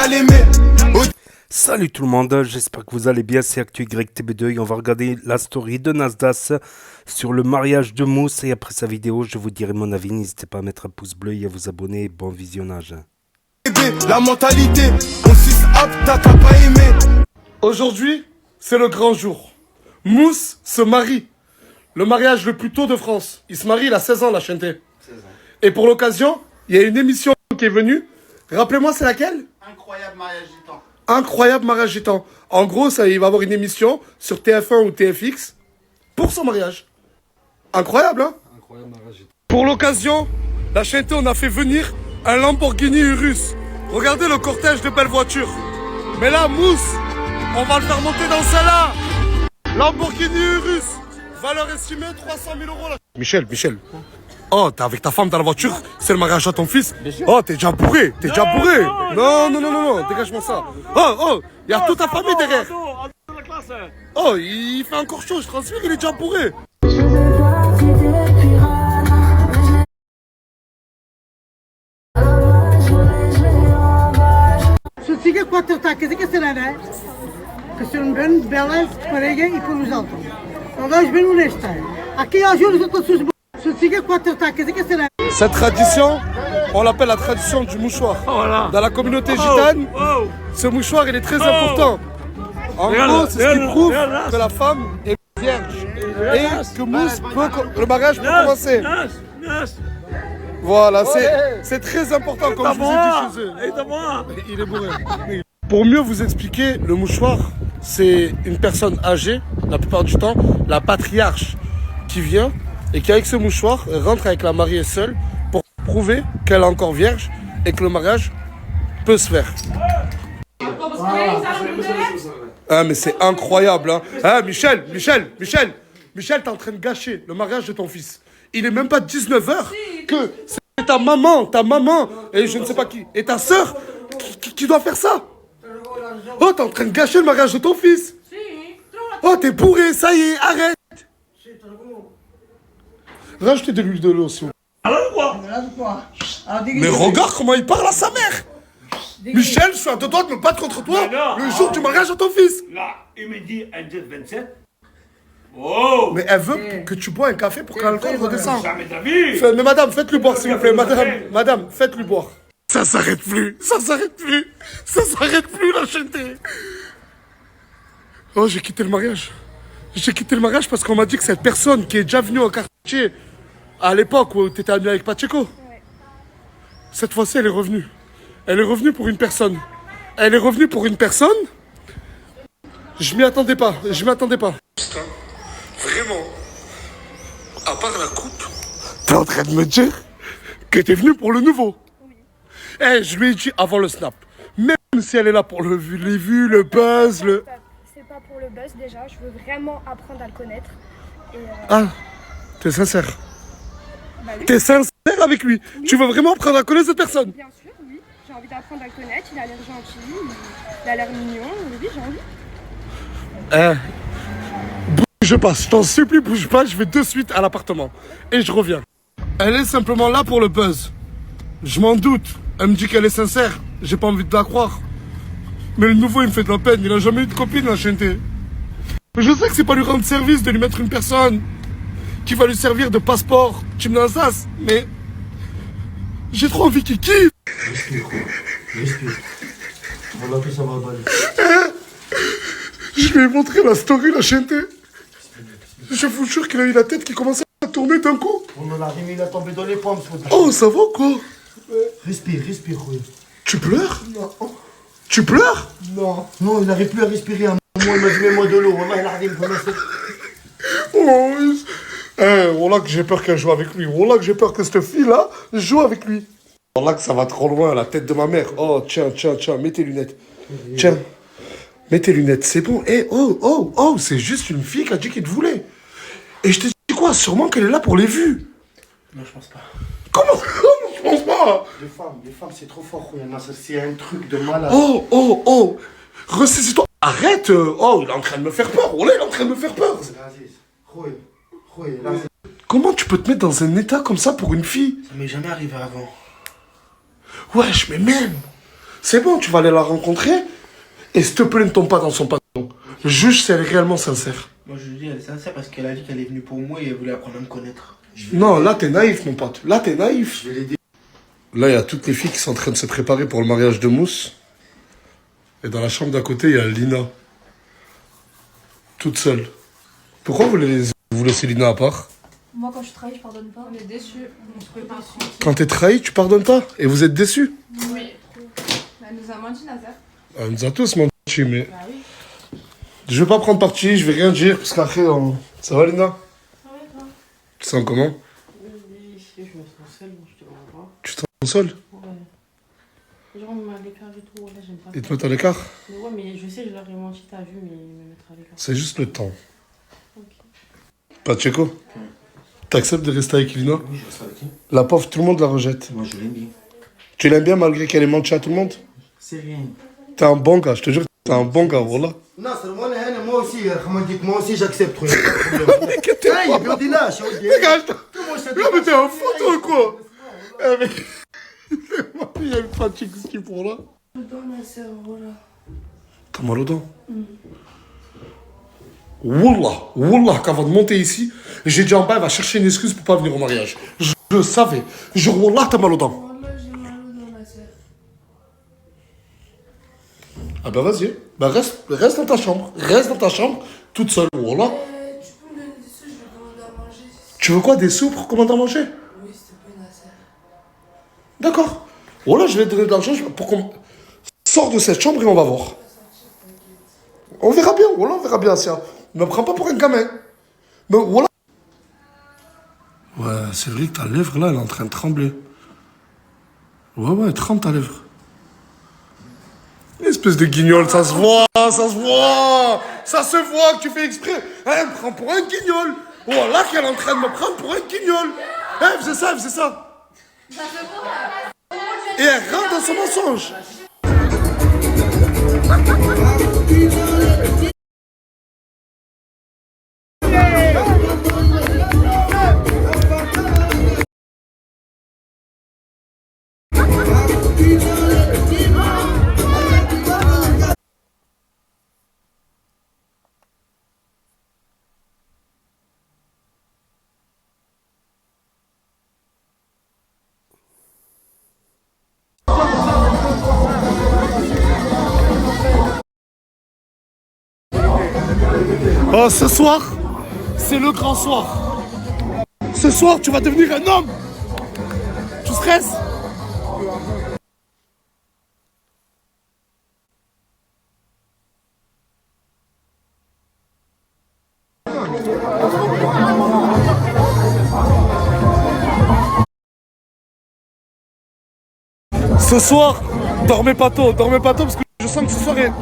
à l'aimer. Salut tout le monde, j'espère que vous allez bien, c'est ActuYTB2 et on va regarder la story de Nasdas sur le mariage de Mousse et après sa vidéo je vous dirai mon avis, n'hésitez pas à mettre un pouce bleu et à vous abonner, bon visionnage. La mentalité, on s'y apte, t'as pas aimé. Aujourd'hui, c'est le grand jour. Mousse se marie. Le mariage le plus tôt de France. Il se marie, il a 16 ans, la chanté. 16 ans. Et pour l'occasion, il y a une émission qui est venue. Rappelez-moi, c'est laquelle? Incroyable mariage gitan. Incroyable mariage gitan. En gros, ça, il va avoir une émission sur TF1 ou TFX pour son mariage. Incroyable, hein? Incroyable mariage gitan. Pour l'occasion, la chanté, on a fait venir un Lamborghini Urus. Regardez le cortège de belles voitures. Mais là, Mousse, on va le faire monter dans celle-là. Lamborghini Urus. Valeur estimée 300 000 euros. Là. Michel. Oh, t'es avec ta femme dans la voiture, c'est le mariage à ton fils. Oh, t'es déjà bourré, Non, dégage-moi ça. Oh, il y a toute ta famille derrière. Oh, il fait encore chaud, je transfère, il est déjà bourré. Siga 4 tacas e caçarana, que são bem belas, parega e por os altos. Nós vamos bem honesta. Aqui ajuda os outros Siga 4 tacas e caçarana. Cette tradition, on l'appelle la tradition du mouchoir. Voilà. Dans la communauté gitane, ce mouchoir il est très important. En gros, c'est ce qui prouve que la femme est vierge et que Mousse le mariage peut commencer. Voilà, c'est très important comme je vous ai dit chez eux. Il est bourré. Pour mieux vous expliquer, le mouchoir, c'est une personne âgée, la plupart du temps, la patriarche qui vient et qui avec ce mouchoir rentre avec la mariée seule pour prouver qu'elle est encore vierge et que le mariage peut se faire. Ah mais c'est incroyable hein. Ah Michel, t'es en train de gâcher le mariage de ton fils. Il est même pas 19h que c'est ta maman et je ne sais pas qui, et ta sœur qui doit faire ça. Oh, t'es en train de gâcher le mariage de ton fils. Oh, t'es bourré, ça y est, arrête. Rajoutez de l'huile de l'eau, s'il vous plaît. Mais regarde comment il parle à sa mère. Michel, je suis à deux doigts de me battre contre toi le jour du mariage de ton fils. Là, il me dit un 27. Oh! Mais elle veut que tu bois un café pour que l'alcool redescende. Jamais d'avis! Mais madame, faites-lui boire s'il vous plaît. Madame, faites-lui boire. Ça s'arrête plus la chanté. Oh, j'ai quitté le mariage. Parce qu'on m'a dit que cette personne qui est déjà venue au quartier à l'époque où tu étais ami avec Pacheco, cette fois-ci elle est revenue. Elle est revenue pour une personne. Je m'y attendais pas. Vraiment, à part la coupe, t'es en train de me dire que t'es venu pour le nouveau. Oui. Je lui ai dit avant le snap, même si elle est là pour les vues, le buzz, C'est pas pour le buzz déjà, je veux vraiment apprendre à le connaître. Et Ah, t'es sincère. Bah oui. T'es sincère avec lui. Oui. Tu veux vraiment apprendre à connaître cette personne? Bien sûr, oui. J'ai envie d'apprendre à le connaître, il a l'air gentil, il a l'air mignon, oui, j'ai envie. Je passe, je t'en supplie, bouge pas, je vais de suite à l'appartement. Et je reviens. Elle est simplement là pour le buzz. Je m'en doute. Elle me dit qu'elle est sincère. J'ai pas envie de la croire. Mais le nouveau, il me fait de la peine. Il a jamais eu de copine, la chanté. Je sais que c'est pas lui rendre service de lui mettre une personne qui va lui servir de passeport. Tu me l'as, mais j'ai trop envie qu'il kiffe. Respire. Voilà que ça va aller. Je vais lui montrer la story, la chanté. Je vous jure qu'il a eu la tête qui commençait à tourner d'un coup. On en a remis, il a tombé dans les pommes. Oh, ça va quoi? Respire, oui. Tu pleures? Non. Tu pleures? Non, il n'arrive plus à respirer. Moi, il m'a dit, mets-moi de l'eau. Il arrive, Voilà que j'ai peur qu'elle joue avec lui. Voilà que j'ai peur que cette fille-là joue avec lui. Voilà que ça va trop loin, la tête de ma mère. Oh, tiens, mets tes lunettes. Tiens, mets tes lunettes, c'est bon. C'est juste une fille qui a dit qu'elle te voulait. Et je te dis quoi? Sûrement qu'elle est là pour les vues. Non, je pense pas. Comment? Je pense pas. Les femmes, c'est trop fort. C'est un truc de malade. Ressaisis-toi. Arrête. Il est en train de me faire peur. Oh là, il est en train de me faire peur. Comment tu peux te mettre dans un état comme ça pour une fille? Ça m'est jamais arrivé avant. Wesh, mais même. C'est bon, tu vas aller la rencontrer. Et s'il te plaît, ne tombe pas dans son pantalon. Juge si elle est réellement sincère. Moi, je lui dis, elle est sincère parce qu'elle a dit qu'elle est venue pour moi et elle voulait apprendre à me connaître. Non, là, t'es naïf, mon pote. Là, t'es naïf. Je vais l'aider. Là, il y a toutes les filles qui sont en train de se préparer pour le mariage de Mousse. Et dans la chambre d'à côté, il y a Lina. Toute seule. Pourquoi vous laissez Lina à part? Moi, quand je travaille, je pardonne pas. On est déçus. On se prépare tranquille. Quand t'es trahi, tu pardonnes pas? Et vous êtes déçus? Oui. Elle nous a menti, Nazar. Elle nous a tous menti, mais... Bah oui. Je vais pas prendre parti, je vais rien dire, parce qu'après, ça va, Lina? Ça va, toi? Tu te sens comment? Je me sens seule, je te vois pas. Tu te sens seul? Ouais. Genre, on me met à l'écart et tout, là, j'aime pas. Ils te mettent à l'écart? Mais ouais, mais je sais, je leur ai menti, t'as vu, mais ils me mettent à l'écart. C'est juste le temps. Ok. Pacheco, t'acceptes de rester avec Lina? Oui, je reste avec qui? La pauvre, tout le monde la rejette. Moi, je l'aime bien. Tu l'aimes bien malgré qu'elle ait menti à tout le monde? C'est rien. T'es un bon gars, je te jure, t'es un bon gars, voilà. Non, c'est moi aussi, j'accepte. Hey, Berdina, je suis Dégage-toi! Non, mais t'es un fou, toi, quoi! Eh, mais... Il y a une fatigue, ce qu'il faut, là. T'as mal aux dents? Wallah, qu'avant de monter ici, j'ai dit en bas, elle va chercher une excuse pour pas venir au mariage. Je le savais. Jure, Wallah, t'as mal aux dents. Ah bah vas-y, bah reste dans ta chambre. Reste dans ta chambre, toute seule, Wallah. Tu peux me donner des sous, je vais commander à manger. Tu veux quoi, des sous pour commander à manger? Oui, s'il te plaît, Nasser. D'accord. Voilà, je vais te donner de l'argent pour qu'on... Sors de cette chambre et on va voir. On verra bien, voilà, on verra bien, ça. Ne me prends pas pour un gamin. Mais voilà. Ouais, c'est vrai que ta lèvre, là, elle est en train de trembler. Ouais, tremble ta lèvre. Espèce de guignol, ça se voit, ça se voit. Ça se voit que tu fais exprès. Elle me prend pour un guignol. Voilà qu'elle est en train de me prendre pour un guignol. Elle faisait ça, Et elle rentre dans son mensonge. Oh, ce soir, c'est le grand soir. Ce soir, tu vas devenir un homme. Tu stresses? Ce soir, dormez pas tôt parce que je sens que ce soir est...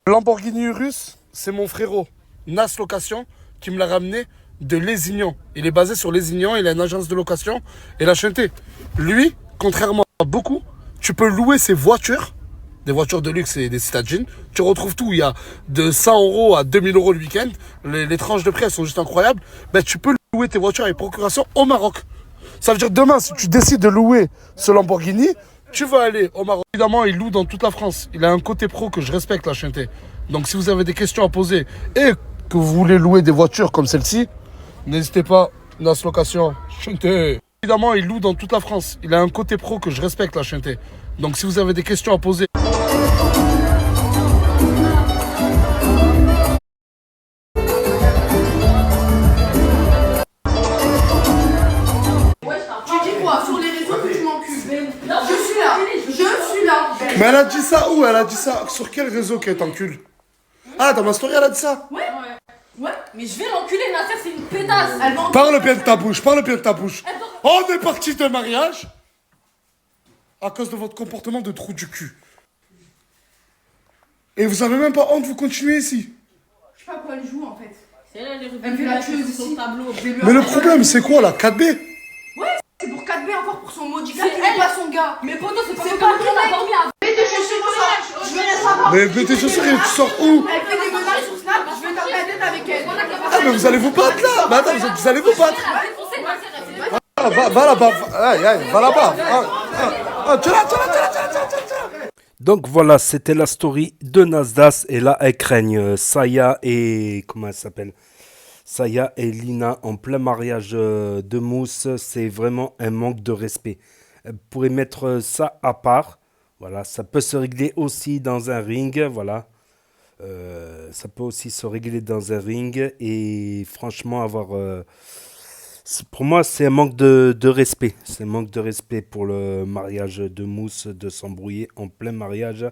Lamborghini Urus, c'est mon frérot, Nas Location, qui me l'a ramené de Lézignan. Il est basé sur Lézignan, il a une agence de location et la chanté. Lui, contrairement à beaucoup, tu peux louer ses voitures, des voitures de luxe et des citadines. Tu retrouves tout, il y a de 100 € à 2000 € le week-end. Les tranches de prix, elles sont juste incroyables. Ben, tu peux louer tes voitures avec procuration au Maroc. Ça veut dire demain, si tu décides de louer ce Lamborghini, tu vas aller au Maroc. Évidemment, il loue dans toute la France. Il a un côté pro que je respecte, la chanté. Donc, si vous avez des questions à poser et que vous voulez louer des voitures comme celle-ci, n'hésitez pas, Nas Location, chanté. Évidemment, il loue dans toute la France. Il a un côté pro que je respecte, la chanté. Donc, si vous avez des questions à poser... Mais elle a dit ça où? Elle a dit ça sur quel réseau qu'elle t'encule? Ah, dans ma story, elle a dit ça? Ouais, mais je vais l'enculer, Nasser, c'est une pétasse. Parle bien de ta bouche, On est parti de mariage à cause de votre comportement de trou du cul. Et vous avez même pas honte, vous continuez ici. Je sais pas quoi elle joue en fait. Elle me fait la tueuse ici. Mais le problème, c'est quoi, la 4B? C'est pour 4B encore pour son maudit gars qui n'est pas son gars. Mais poto, c'est pas qui a dormi à... Mets tes chaussures, je vais la savoir. Mais mets tes chaussures et tu sors où? Elle fait des menaces sur Snap, je vais taper la tête avec elle. Ah, mais vous allez vous battre là. Mais attends, vous allez vous battre. Va là-bas, va là-bas. Tu l'as. Donc voilà, c'était la story de Nasdaq. Et là, elle craigne Saya et... Comment elle s'appelle? Saya et Lina en plein mariage de Mousse. C'est vraiment un manque de respect. Elle pourrait mettre ça à part. Voilà, ça peut se régler aussi dans un ring. Voilà. Ça peut aussi se régler dans un ring. Et franchement, pour moi, c'est un manque de respect. C'est un manque de respect pour le mariage de Mousse, de s'embrouiller en plein mariage.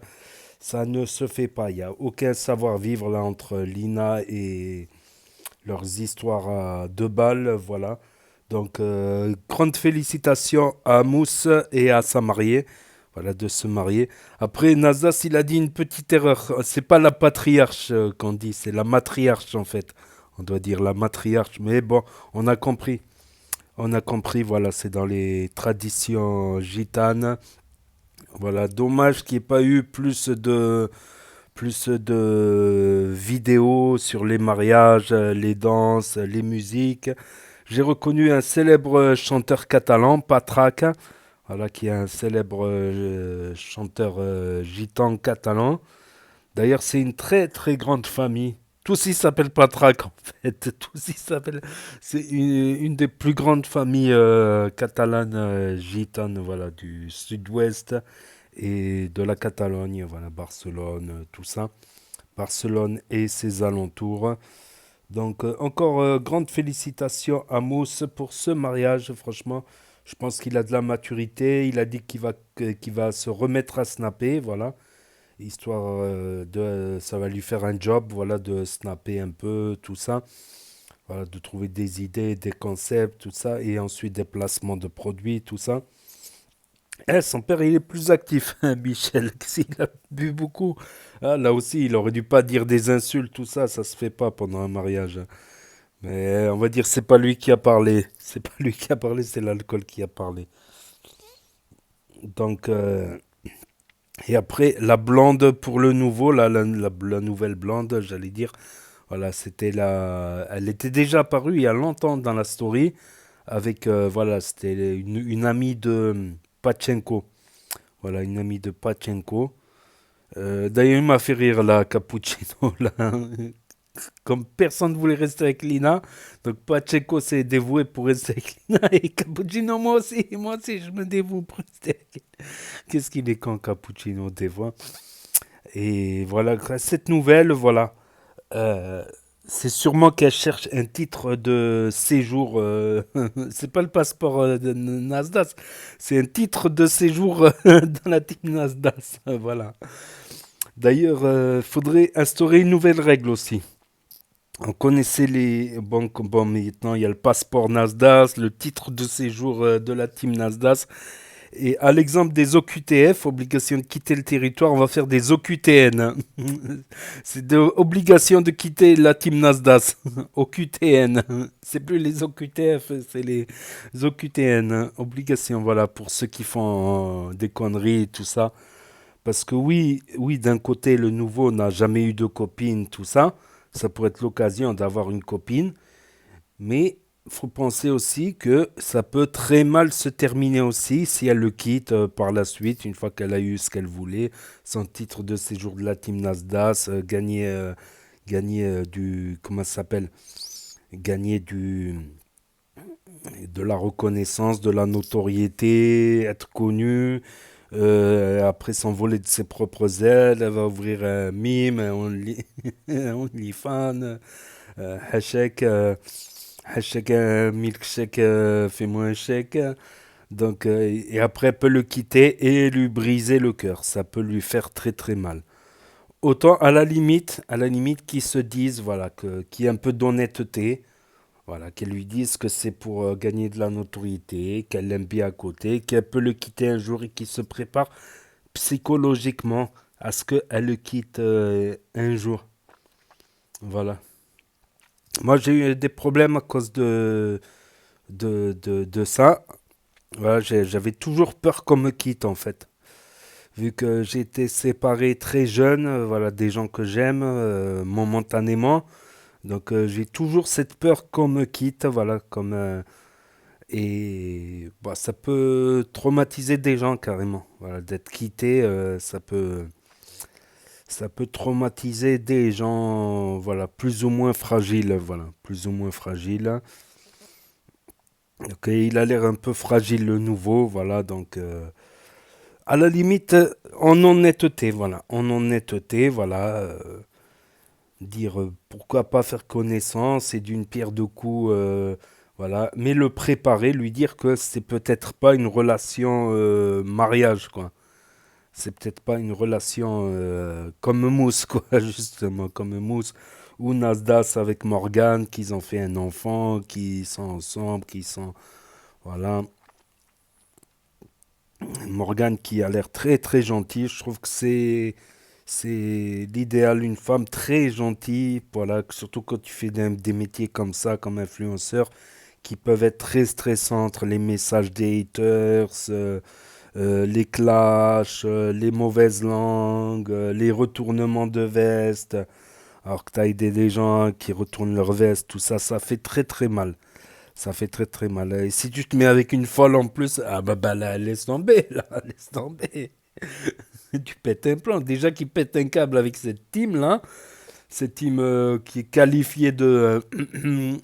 Ça ne se fait pas. Il n'y a aucun savoir-vivre là entre Lina et leurs histoires à deux balles. Voilà. Donc, grande félicitations à Mousse et à sa mariée. Voilà, de se marier. Après, Nasdaq, il a dit une petite erreur. C'est pas la patriarche qu'on dit, c'est la matriarche en fait. On doit dire la matriarche. Mais bon, on a compris. On a compris, voilà, c'est dans les traditions gitanes. Voilà, dommage qu'il n'y ait pas eu plus de vidéos sur les mariages, les danses, les musiques. J'ai reconnu un célèbre chanteur catalan, Patrak, voilà, qui est un célèbre chanteur gitan catalan. D'ailleurs, c'est une très très grande famille. Tous ils s'appellent Patrak en fait. Tous ils s'appellent. C'est une des plus grandes familles catalanes gitanes, voilà, du sud-ouest et de la Catalogne, voilà, Barcelone, tout ça. Barcelone et ses alentours. Donc encore grande félicitations à Mousse pour ce mariage. Franchement, je pense qu'il a de la maturité. Il a dit qu'il va se remettre à snapper, voilà. Histoire ça va lui faire un job, voilà, de snapper un peu, tout ça. Voilà, de trouver des idées, des concepts, tout ça. Et ensuite des placements de produits, tout ça. Son père, il est plus actif, hein, Michel. S'il a bu beaucoup. Ah, là aussi, il aurait dû pas dire des insultes, tout ça. Ça se fait pas pendant un mariage. Mais on va dire, c'est pas lui qui a parlé. C'est pas lui qui a parlé, c'est l'alcool qui a parlé. Donc, et après, la blonde pour le nouveau, la nouvelle blonde, j'allais dire. Voilà, elle était déjà apparue il y a longtemps dans la story. Avec, voilà, c'était une amie de Pachenko. Voilà, une amie de Pachenko. D'ailleurs, il m'a fait rire là, Cappuccino. Là. Comme personne ne voulait rester avec Lina, donc Pachenko s'est dévoué pour rester avec Lina. Et Cappuccino, moi aussi, je me dévoue pour rester avec Lina. Qu'est-ce qu'il est quand Cappuccino dévoie. Et voilà, cette nouvelle, voilà. C'est sûrement qu'elle cherche un titre de séjour. C'est pas le passeport de Nasdaq, c'est un titre de séjour dans la team Nasdaq. Voilà. D'ailleurs, faudrait instaurer une nouvelle règle aussi. On connaissait les... Bon, maintenant, il y a le passeport Nasdaq, le titre de séjour de la team Nasdaq. Et à l'exemple des OQTF, obligation de quitter le territoire, on va faire des OQTN. C'est obligation de quitter la team Nasdaq. OQTN. C'est plus les OQTF, c'est les OQTN. Obligation, voilà, pour ceux qui font des conneries et tout ça. Parce que oui, d'un côté, le nouveau n'a jamais eu de copine, tout ça. Ça pourrait être l'occasion d'avoir une copine. Mais il faut penser aussi que ça peut très mal se terminer aussi si elle le quitte par la suite, une fois qu'elle a eu ce qu'elle voulait, son titre de séjour de la team Nasdaq, gagner du... Comment ça s'appelle? Gagner de la reconnaissance, de la notoriété, être connue. Après s'envoler de ses propres ailes, elle va ouvrir un mime, un OnlyFans, hashtag un milkshake, fais-moi un chèque. Donc, et après, elle peut le quitter et lui briser le cœur. Ça peut lui faire très très mal. Autant à la limite qu'ils se disent, voilà, qu'il y ait un peu d'honnêteté. Voilà, qu'elle lui dise que c'est pour gagner de la notoriété, qu'elle l'aime bien à côté, qu'elle peut le quitter un jour et qu'il se prépare psychologiquement à ce qu'elle le quitte un jour. Voilà. Moi, j'ai eu des problèmes à cause de ça. Voilà, j'avais toujours peur qu'on me quitte, en fait. Vu que j'ai été séparé très jeune, voilà, des gens que j'aime, momentanément. Donc j'ai toujours cette peur qu'on me quitte, voilà, comme Et bah, ça peut traumatiser des gens carrément. Voilà, d'être quitté, ça peut traumatiser des gens, voilà, plus ou moins fragiles, voilà, plus ou moins fragiles. Ok, il a l'air un peu fragile le nouveau, voilà, donc à la limite, en honnêteté, voilà, dire pourquoi pas faire connaissance et d'une pierre deux coups, voilà, mais le préparer, lui dire que c'est peut-être pas une relation mariage, quoi. C'est peut-être pas une relation comme Mousse, quoi, justement, comme Mousse, ou Nasdaq avec Morgan, qu'ils ont fait un enfant, qui sont ensemble, qui sont, voilà. Morgan qui a l'air très très gentil, je trouve que c'est l'idéal, une femme très gentille, voilà, surtout quand tu fais des métiers comme ça, comme influenceur, qui peuvent être très stressants entre les messages des haters, les clashs, les mauvaises langues, les retournements de veste, alors que tu as aidé des gens qui retournent leur veste, tout ça, ça fait très très mal. Ça fait très très mal. Et si tu te mets avec une folle en plus, ah bah là, laisse tomber, là, laisse tomber. Tu pètes un plan. Déjà qu'il pète un câble avec cette team-là, cette team qui est qualifiée de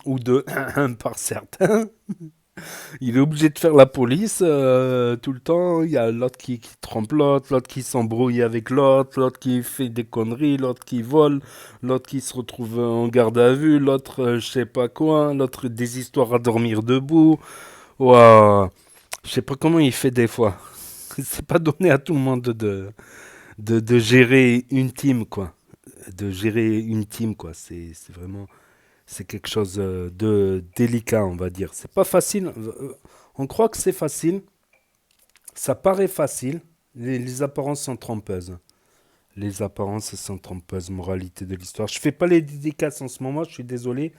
ou de par certains. Il est obligé de faire la police tout le temps. Il y a l'autre qui trompe l'autre qui s'embrouille avec l'autre qui fait des conneries, l'autre qui vole, l'autre qui se retrouve en garde à vue, l'autre je sais pas quoi, l'autre des histoires à dormir debout. Ouah, je sais pas comment il fait des fois. C'est pas donné à tout le monde de gérer une team, quoi. De gérer une team, quoi. C'est vraiment... C'est quelque chose de délicat, on va dire. C'est pas facile. On croit que c'est facile. Ça paraît facile. Les apparences sont trompeuses. Les apparences sont trompeuses, moralité de l'histoire. Je fais pas les dédicaces en ce moment, je suis désolé.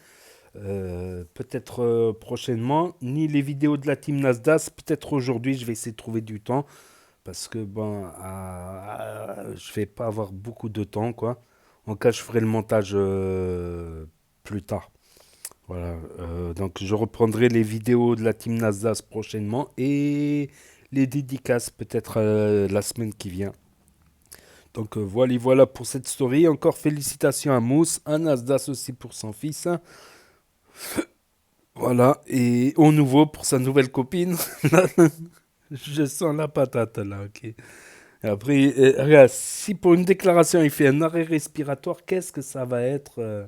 Peut-être prochainement. Ni les vidéos de la team Nasdaq. Peut-être aujourd'hui, je vais essayer de trouver du temps. Parce que, bon, je vais pas avoir beaucoup de temps, quoi. En cas, je ferai le montage plus tard. Voilà, donc je reprendrai les vidéos de la team Nasdaq prochainement et les dédicaces peut-être la semaine qui vient. Donc voilà pour cette story. Encore félicitations à Mousse, à Nasdaq aussi pour son fils. Voilà, et au nouveau pour sa nouvelle copine. Je sens la patate là, ok. Et après, regarde, si pour une déclaration il fait un arrêt respiratoire, qu'est-ce que ça va être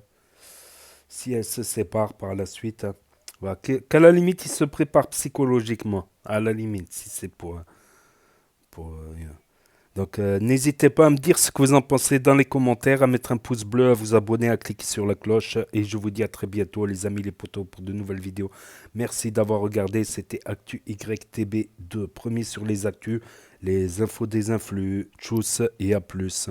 si elle se sépare par la suite, hein. Voilà, qu'à la limite, il se prépare psychologiquement. À la limite, si c'est Donc, n'hésitez pas à me dire ce que vous en pensez dans les commentaires, à mettre un pouce bleu, à vous abonner, à cliquer sur la cloche. Et je vous dis à très bientôt, les amis, les potos, pour de nouvelles vidéos. Merci d'avoir regardé. C'était Actu YTB2, premier sur les actus, les infos des influx. Tchuss et à plus.